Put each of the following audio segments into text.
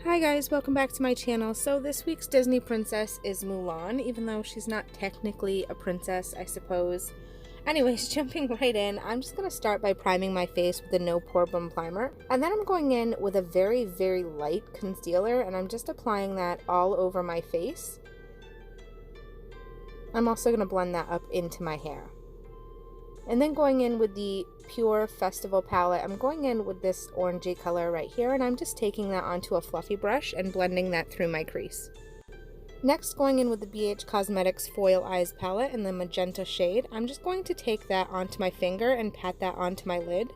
Hi guys, welcome back to my channel. So this week's Disney princess is Mulan, even though she's not technically a princess, I suppose. Anyways, jumping right in, I'm just going to start by priming my face with the No Pore Bum Primer. And then I'm going in with a very, very light concealer, and I'm just applying that all over my face. I'm also going to blend that up into my hair. And then going in with the Pure Festival palette, I'm going in with this orangey color right here, and I'm just taking that onto a fluffy brush and blending that through my crease. Next, going in with the BH Cosmetics Foil Eyes palette in the magenta shade, I'm just going to take that onto my finger and pat that onto my lid.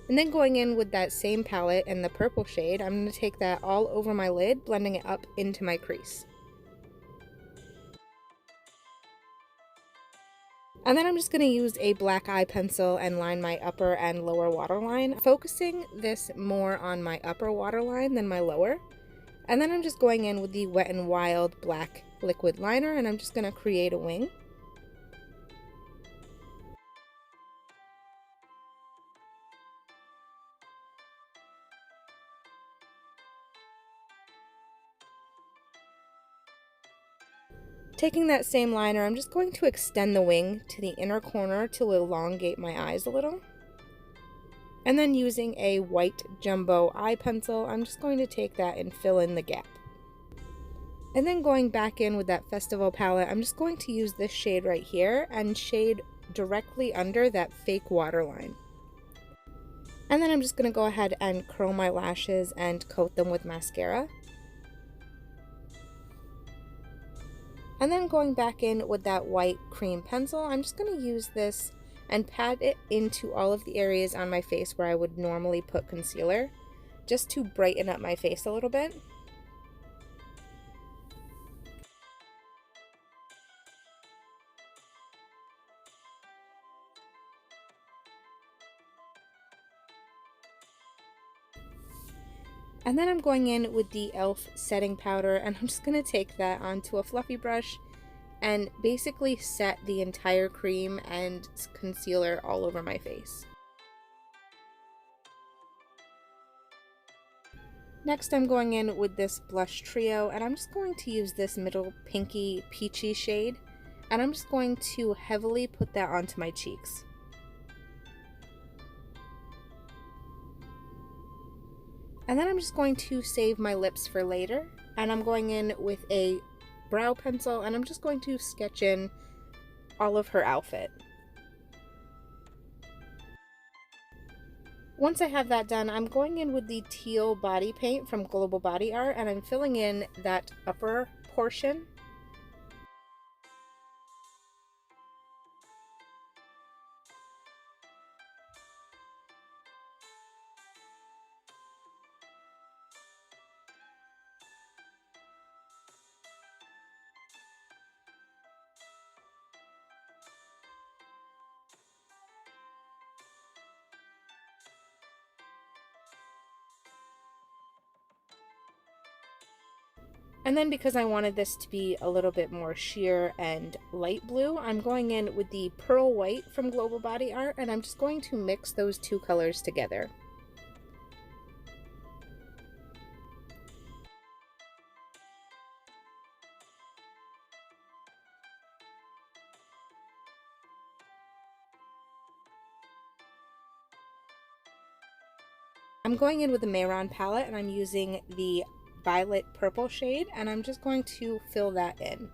And then going in with that same palette in the purple shade, I'm going to take that all over my lid, blending it up into my crease. And then I'm just going to use a black eye pencil and line my upper and lower waterline, focusing this more on my upper waterline than my lower. And then I'm just going in with the Wet n Wild black liquid liner, and I'm just going to create a wing. Taking that same liner, I'm just going to extend the wing to the inner corner to elongate my eyes a little. And then using a white jumbo eye pencil, I'm just going to take that and fill in the gap. And then going back in with that Festival palette, I'm just going to use this shade right here and shade directly under that fake waterline. And then I'm just going to go ahead and curl my lashes and coat them with mascara. And then going back in with that white cream pencil, I'm just going to use this and pat it into all of the areas on my face where I would normally put concealer, just to brighten up my face a little bit. And then I'm going in with the e.l.f. setting powder, and I'm just going to take that onto a fluffy brush and basically set the entire cream and concealer all over my face. Next, I'm going in with this blush trio, and I'm just going to use this middle pinky peachy shade, and I'm just going to heavily put that onto my cheeks. And then I'm just going to save my lips for later, and I'm going in with a brow pencil, and I'm just going to sketch in all of her outfit. Once I have that done, I'm going in with the teal body paint from Global Body Art, and I'm filling in that upper portion. And then because I wanted this to be a little bit more sheer and light blue, I'm going in with the Pearl White from Global Body Art, and I'm just going to mix those two colors together. I'm going in with the Mayron palette, and I'm using the violet purple shade, and I'm just going to fill that in.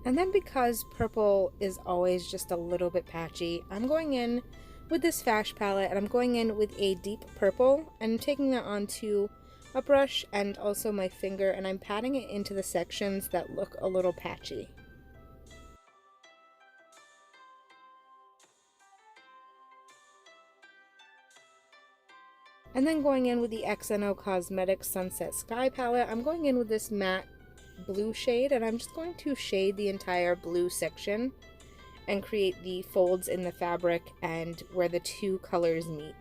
And then because purple is always just a little bit patchy, I'm going in with this Fash palette, and I'm going in with a deep purple, and I'm taking that onto a brush and also my finger, and I'm patting it into the sections that look a little patchy. And then going in with the XNO Cosmetics Sunset Sky palette, I'm going in with this matte blue shade, and I'm just going to shade the entire blue section and create the folds in the fabric and where the two colors meet.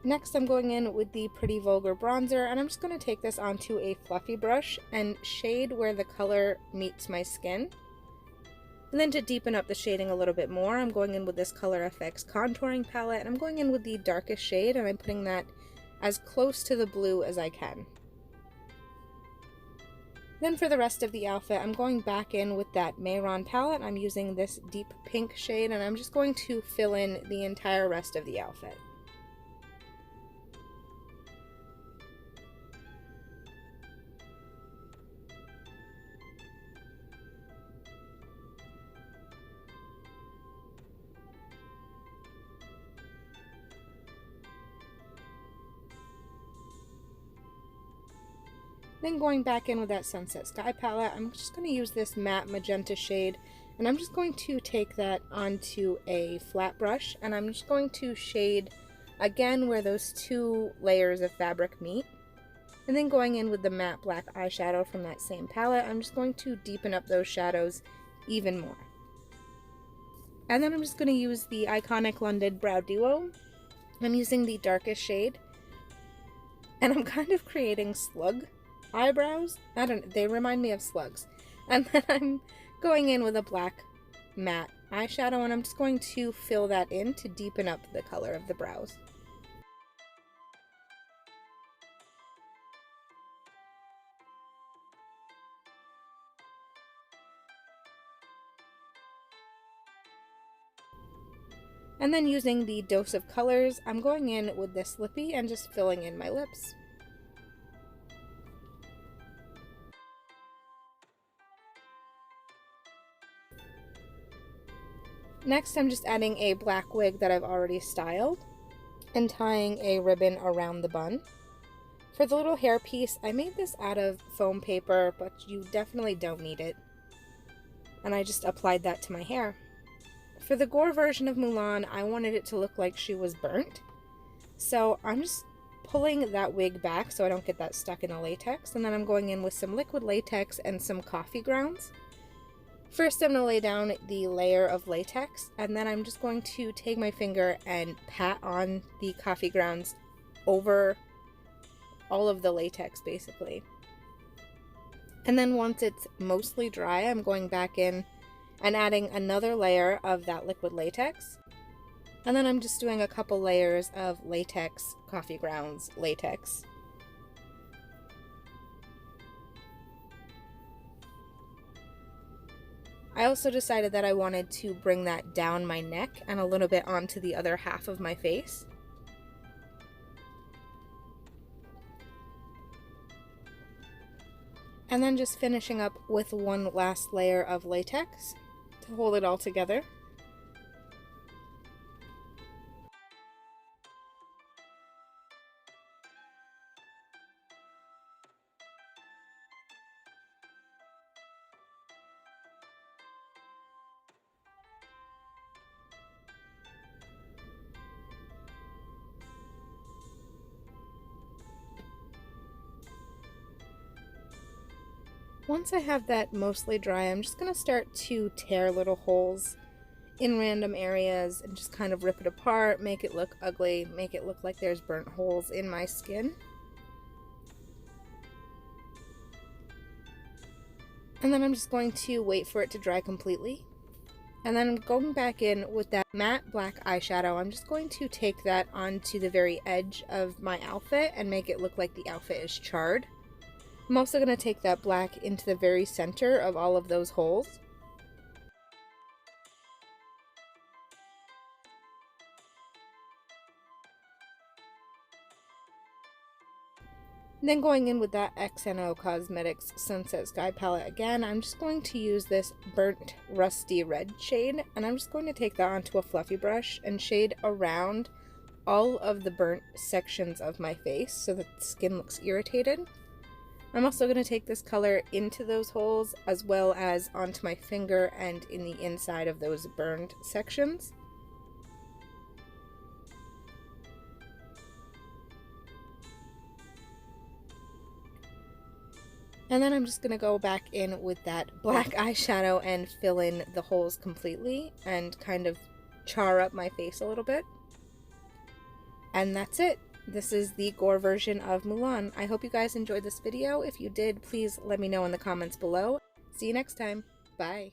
Next, I'm going in with the Pretty Vulgar bronzer, and I'm just going to take this onto a fluffy brush and shade where the color meets my skin. And then to deepen up the shading a little bit more, I'm going in with this Color FX contouring palette, and I'm going in with the darkest shade, and I'm putting that as close to the blue as I can. Then for the rest of the outfit, I'm going back in with that Mayron palette. I'm using this deep pink shade, and I'm just going to fill in the entire rest of the outfit. Then going back in with that Sunset Sky palette, I'm just going to use this matte magenta shade, and I'm just going to take that onto a flat brush, and I'm just going to shade again where those two layers of fabric meet. And then going in with the matte black eyeshadow from that same palette, I'm just going to deepen up those shadows even more. And then I'm just going to use the iconic London Brow Duo. I'm using the darkest shade, and I'm kind of creating slug eyebrows. I don't know, they remind me of slugs. And then I'm going in with a black matte eyeshadow, and I'm just going to fill that in to deepen up the color of the brows. And then using the Dose of Colors, I'm going in with this lippy and just filling in my lips. Next, I'm just adding a black wig that I've already styled and tying a ribbon around the bun. For the little hair piece, I made this out of foam paper, but you definitely don't need it. And I just applied that to my hair. For the gore version of Mulan, I wanted it to look like she was burnt. So I'm just pulling that wig back so I don't get that stuck in the latex. And then I'm going in with some liquid latex and some coffee grounds. First, I'm going to lay down the layer of latex, and then I'm just going to take my finger and pat on the coffee grounds over all of the latex, basically. And then once it's mostly dry, I'm going back in and adding another layer of that liquid latex. And then I'm just doing a couple layers of latex, coffee grounds, latex. I also decided that I wanted to bring that down my neck and a little bit onto the other half of my face. And then just finishing up with one last layer of latex to hold it all together. Once I have that mostly dry, I'm just going to start to tear little holes in random areas and just kind of rip it apart, make it look ugly, make it look like there's burnt holes in my skin. And then I'm just going to wait for it to dry completely. And then I'm going back in with that matte black eyeshadow. I'm just going to take that onto the very edge of my outfit and make it look like the outfit is charred. I'm also going to take that black into the very center of all of those holes. Then going in with that XNO Cosmetics Sunset Sky palette again, I'm just going to use this burnt rusty red shade, and I'm just going to take that onto a fluffy brush and shade around all of the burnt sections of my face so that the skin looks irritated. I'm also going to take this color into those holes as well as onto my finger and in the inside of those burned sections. And then I'm just going to go back in with that black eyeshadow and fill in the holes completely and kind of char up my face a little bit. And that's it. This is the gore version of Mulan. I hope you guys enjoyed this video. If you did, please let me know in the comments below. See you next time. Bye.